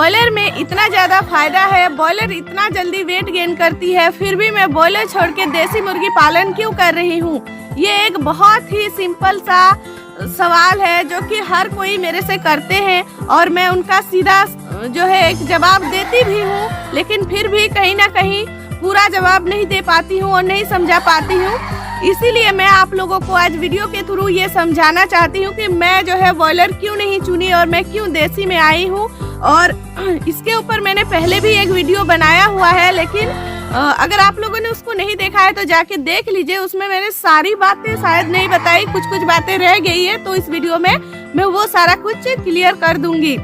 Boiler में इतना ज़्यादा फायदा है, बॉयलर इतना जल्दी वेट गेन करती है, फिर भी मैं बॉयलर छोड़ के देसी मुर्गी पालन क्यों कर रही हूँ। ये एक बहुत ही सिंपल सा सवाल है जो कि हर कोई मेरे से करते हैं और मैं उनका सीधा जो है एक जवाब देती भी हूँ, लेकिन फिर भी कहीं ना कहीं पूरा जवाब नहीं दे पाती हूँ और नहीं समझा पाती हूँ। इसीलिए मैं आप लोगों को आज वीडियो के थ्रू ये समझाना चाहती हूँ कि मैं जो है बॉयलर क्यों नहीं चुनी और मैं क्यों देसी में आई हूँ। और इसके ऊपर मैंने पहले भी एक वीडियो बनाया हुआ है, लेकिन अगर आप लोगों ने उसको नहीं देखा है तो जाके देख लीजिए। उसमें मैंने सारी बातें शायद नहीं बताई, कुछ कुछ बातें रह गई है, तो इस वीडियो में मैं वो सारा कुछ क्लियर कर दूंगी।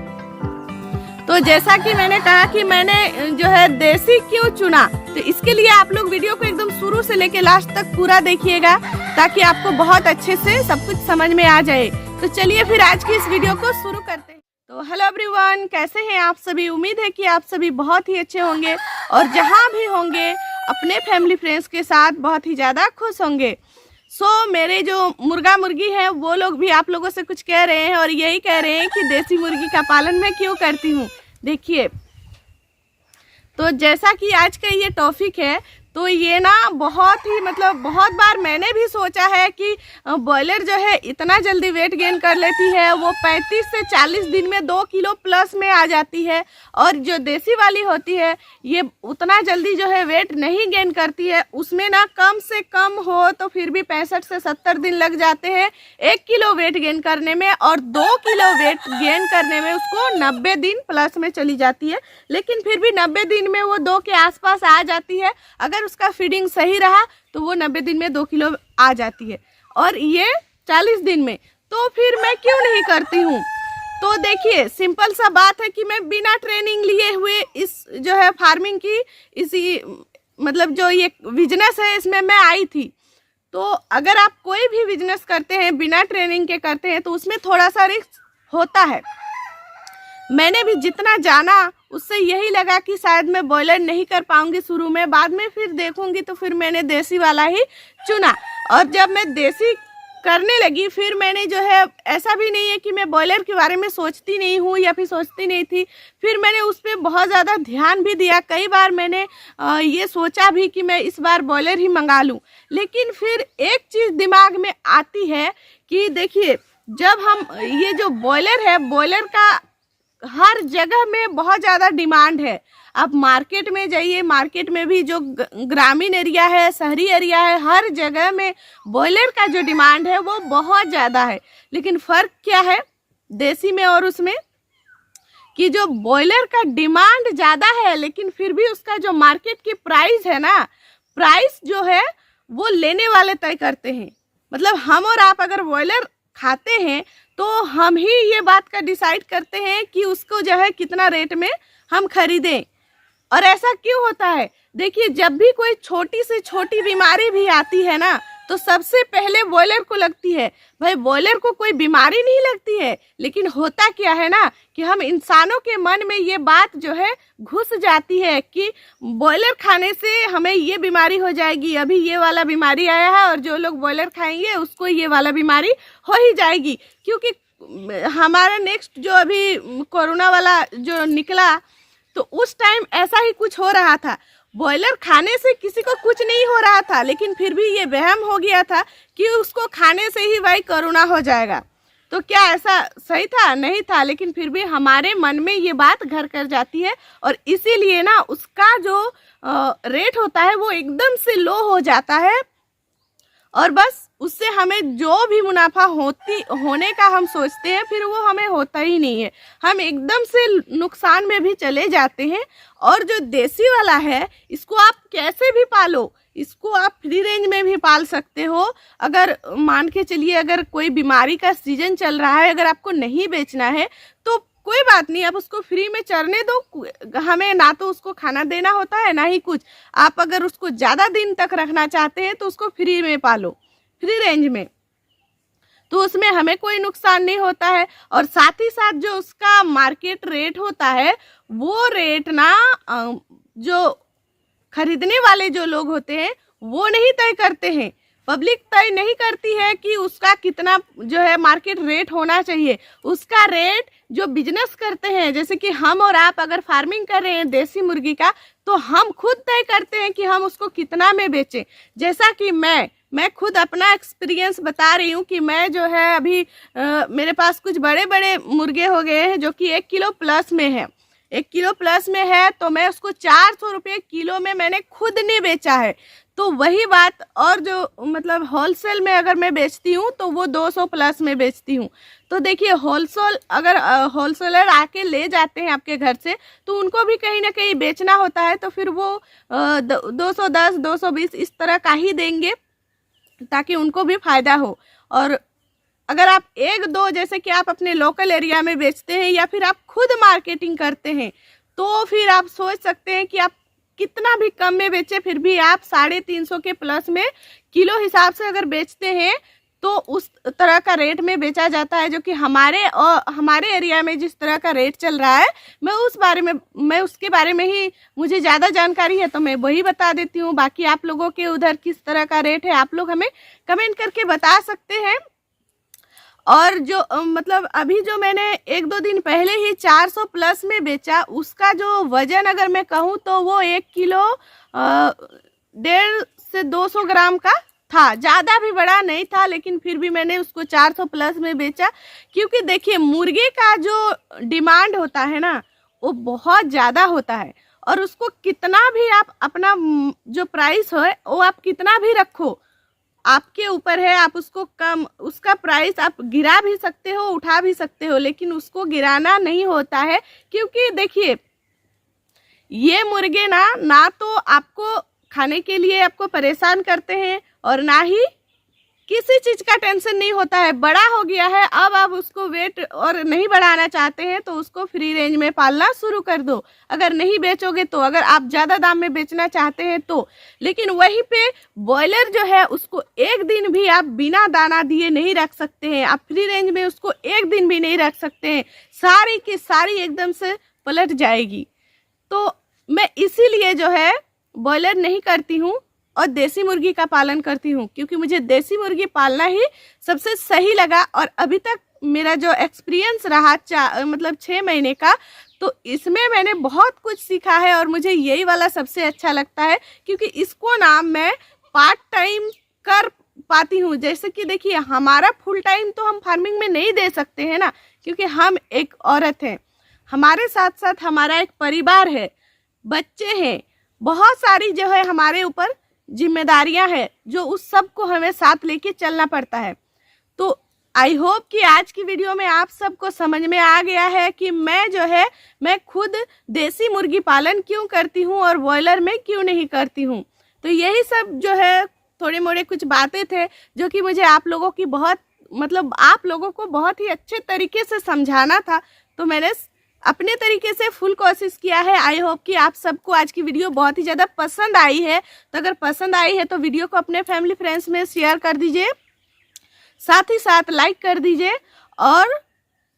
तो जैसा कि मैंने कहा कि मैंने जो है देसी क्यों चुना, तो इसके लिए आप लोग वीडियो को एकदम शुरू से लेके लास्ट तक पूरा देखिएगा ताकि आपको बहुत अच्छे से सब कुछ समझ में आ जाए। तो चलिए फिर आज की इस वीडियो को शुरू करते हैं। तो हेलो एवरीवन, कैसे हैं आप सभी। उम्मीद है कि आप सभी बहुत ही अच्छे होंगे और जहां भी होंगे अपने फैमिली फ्रेंड्स के साथ बहुत ही ज़्यादा खुश होंगे। मेरे जो मुर्गा मुर्गी हैं वो लोग भी आप लोगों से कुछ कह रहे हैं और यही कह रहे हैं कि देसी मुर्गी का पालन मैं क्यों करती हूँ। देखिए, तो जैसा कि आज का ये टॉपिक है, तो ये ना बहुत ही बहुत बार मैंने भी सोचा है कि बॉयलर जो है इतना जल्दी वेट गेन कर लेती है, वो 35 से 40 दिन में 2 किलो प्लस में आ जाती है, और जो देसी वाली होती है ये उतना जल्दी जो है वेट नहीं गेन करती है। उसमें ना कम से कम हो तो फिर भी 65 से 70 दिन लग जाते हैं 1 किलो वेट गेन करने में, और 2 किलो वेट गेन करने में उसको 90 दिन प्लस में चली जाती है। लेकिन फिर भी 90 दिन में वो 2 के आसपास आ जाती है। अगर उसका फीडिंग सही रहा तो वो 90 दिन में 2 किलो आ जाती है, और ये 40 दिन में। तो फिर मैं क्यों नहीं करती हूँ। तो देखिए, सिंपल सा बात है कि मैं बिना ट्रेनिंग लिए हुए इस जो है फार्मिंग की इसी जो ये बिजनेस है इसमें मैं आई थी। तो अगर आप कोई भी बिजनेस करते हैं बिना ट्रेनिंग के करते हैं तो उसमें थोड़ा सा रिस्क होता है। मैंने भी जितना जाना उससे यही लगा कि शायद मैं बॉयलर नहीं कर पाऊंगी शुरू में, बाद में फिर देखूंगी, तो फिर मैंने देसी वाला ही चुना। और जब मैं देसी करने लगी फिर मैंने जो है, ऐसा भी नहीं है कि मैं बॉयलर के बारे में सोचती नहीं हूँ या फिर सोचती नहीं थी, फिर मैंने उस पर बहुत ज़्यादा ध्यान भी दिया। कई बार मैंने ये सोचा भी कि मैं इस बार बॉयलर ही मंगा लूँ। लेकिन फिर एक चीज़ दिमाग में आती है कि देखिए, जब हम ये जो बॉयलर है, बॉयलर का हर जगह में बहुत ज़्यादा डिमांड है। आप मार्केट में जाइए, मार्केट में भी जो ग्रामीण एरिया है, शहरी एरिया है, हर जगह में बॉयलर का जो डिमांड है वो बहुत ज़्यादा है। लेकिन फ़र्क क्या है देसी में और उसमें, कि जो बॉयलर का डिमांड ज़्यादा है लेकिन फिर भी उसका जो मार्केट की प्राइस है ना, प्राइस जो है वो लेने वाले तय करते हैं। हम और आप अगर बॉयलर खाते हैं तो हम ही ये बात का डिसाइड करते हैं कि उसको जो है कितना रेट में हम खरीदें। और ऐसा क्यों होता है, देखिए, जब भी कोई छोटी से छोटी बीमारी भी आती है ना, तो सबसे पहले बॉयलर को लगती है। भाई, बॉयलर को कोई बीमारी नहीं लगती है, लेकिन होता क्या है ना कि हम इंसानों के मन में ये बात जो है घुस जाती है कि बॉयलर खाने से हमें ये बीमारी हो जाएगी, अभी ये वाला बीमारी आया है और जो लोग बॉयलर खाएंगे उसको ये वाला बीमारी हो ही जाएगी। क्योंकि हमारा नेक्स्ट जो अभी कोरोना वाला जो निकला, तो उस टाइम ऐसा ही कुछ हो रहा था। बॉयलर खाने से किसी को कुछ नहीं हो रहा था, लेकिन फिर भी ये वहम हो गया था कि उसको खाने से ही भाई कोरोना हो जाएगा। तो क्या ऐसा सही था? नहीं था, लेकिन फिर भी हमारे मन में ये बात घर कर जाती है, और इसीलिए ना उसका जो रेट होता है वो एकदम से लो हो जाता है, और बस उससे हमें जो भी मुनाफा होने का हम सोचते हैं फिर वो हमें होता ही नहीं है। हम एकदम से नुकसान में भी चले जाते हैं। और जो देसी वाला है, इसको आप कैसे भी पालो, इसको आप फ्री रेंज में भी पाल सकते हो। अगर मान के चलिए, अगर कोई बीमारी का सीजन चल रहा है, अगर आपको नहीं बेचना है तो कोई बात नहीं, आप उसको फ्री में चरने दो। हमें ना तो उसको खाना देना होता है ना ही कुछ। आप अगर उसको ज़्यादा दिन तक रखना चाहते हैं तो उसको फ्री में पालो, फ्री रेंज में, तो उसमें हमें कोई नुकसान नहीं होता है। और साथ ही साथ जो उसका मार्केट रेट होता है वो रेट ना जो खरीदने वाले जो लोग होते हैं वो नहीं तय करते हैं। पब्लिक तय नहीं करती है कि उसका कितना जो है मार्केट रेट होना चाहिए। उसका रेट जो बिजनेस करते हैं, जैसे कि हम और आप अगर फार्मिंग कर रहे हैं देसी मुर्गी का, तो हम खुद तय करते हैं कि हम उसको कितना में बेचें। जैसा कि मैं खुद अपना एक्सपीरियंस बता रही हूँ कि मैं जो है अभी मेरे पास कुछ बड़े बड़े मुर्गे हो गए हैं जो कि 1 किलो प्लस में है, 1 किलो प्लस में है, तो मैं उसको 400 रुपये किलो में मैंने खुद नहीं बेचा है। तो वही बात, और जो मतलब होलसेल में अगर मैं बेचती हूँ तो वो 200 प्लस में बेचती हूँ। तो देखिए होलसेल, अगर होलसेलर आके ले जाते हैं आपके घर से, तो उनको भी कहीं ना कहीं बेचना होता है, तो फिर वो 210 220 इस तरह का ही देंगे ताकि उनको भी फायदा हो। और अगर आप 1-2 जैसे कि आप अपने लोकल एरिया में बेचते हैं या फिर आप खुद मार्केटिंग करते हैं, तो फिर आप सोच सकते हैं कि आप कितना भी कम में बेचे, फिर भी आप 350 के प्लस में किलो हिसाब से अगर बेचते हैं तो उस तरह का रेट में बेचा जाता है, जो कि हमारे एरिया में जिस तरह का रेट चल रहा है, मैं उसके बारे में ही मुझे ज़्यादा जानकारी है तो मैं वही बता देती हूँ। बाकी आप लोगों के उधर किस तरह का रेट है आप लोग हमें कमेंट करके बता सकते हैं। और जो मतलब अभी जो मैंने 1-2 दिन पहले ही 400 प्लस में बेचा, उसका जो वजन अगर मैं कहूँ तो वो 1 किलो 1.5 से 200 ग्राम का था, ज़्यादा भी बड़ा नहीं था, लेकिन फिर भी मैंने उसको 400 प्लस में बेचा। क्योंकि देखिए मुर्गे का जो डिमांड होता है ना, वो बहुत ज़्यादा होता है, और उसको कितना भी आप अपना जो प्राइस है वो आप कितना भी रखो, आपके ऊपर है। आप उसको कम, उसका प्राइस आप गिरा भी सकते हो, उठा भी सकते हो, लेकिन उसको गिराना नहीं होता है। क्योंकि देखिए ये मुर्गे ना तो आपको खाने के लिए आपको परेशान करते हैं, और ना ही किसी चीज़ का टेंशन नहीं होता है। बड़ा हो गया है, अब आप उसको वेट और नहीं बढ़ाना चाहते हैं तो उसको फ्री रेंज में पालना शुरू कर दो। अगर नहीं बेचोगे तो, अगर आप ज़्यादा दाम में बेचना चाहते हैं तो। लेकिन वहीं पे बॉयलर जो है उसको एक दिन भी आप बिना दाना दिए नहीं रख सकते हैं, आप फ्री रेंज में उसको एक दिन भी नहीं रख सकते हैं, सारी की सारी एकदम से पलट जाएगी। तो मैं इसीलिए जो है बॉयलर नहीं करती हूँ और देसी मुर्गी का पालन करती हूँ, क्योंकि मुझे देसी मुर्गी पालना ही सबसे सही लगा। और अभी तक मेरा जो एक्सपीरियंस रहा मतलब 6 महीने का, तो इसमें मैंने बहुत कुछ सीखा है और मुझे यही वाला सबसे अच्छा लगता है, क्योंकि इसको ना मैं पार्ट टाइम कर पाती हूँ। जैसे कि देखिए हमारा फुल टाइम तो हम फार्मिंग में नहीं दे सकते हैं ना, क्योंकि हम एक औरत हैं, हमारे साथ साथ हमारा एक परिवार है, बच्चे हैं, बहुत सारी जो है हमारे ऊपर जिम्मेदारियां हैं, जो उस सब को हमें साथ लेके चलना पड़ता है। तो आई होप कि आज की वीडियो में आप सबको समझ में आ गया है कि मैं खुद देसी मुर्गी पालन क्यों करती हूँ और बॉयलर में क्यों नहीं करती हूँ। तो यही सब जो है थोड़े मोड़े कुछ बातें थे जो कि मुझे आप लोगों को बहुत ही अच्छे तरीके से समझाना था, तो मैंने अपने तरीके से फुल कोशिश किया है। आई होप कि आप सबको आज की वीडियो बहुत ही ज़्यादा पसंद आई है। तो अगर पसंद आई है तो वीडियो को अपने फैमिली फ्रेंड्स में शेयर कर दीजिए, साथ ही साथ लाइक कर दीजिए। और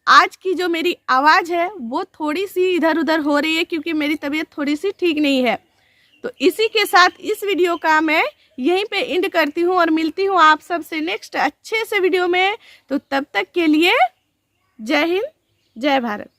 आज की जो मेरी आवाज़ है वो थोड़ी सी इधर उधर हो रही है, क्योंकि मेरी तबीयत थोड़ी सी ठीक नहीं है। तो इसी के साथ इस वीडियो का मैं यहीं पे एंड करती हूँ और मिलती हूँ आप सबसे नेक्स्ट अच्छे से वीडियो में। तो तब तक के लिए जय हिंद, जय भारत।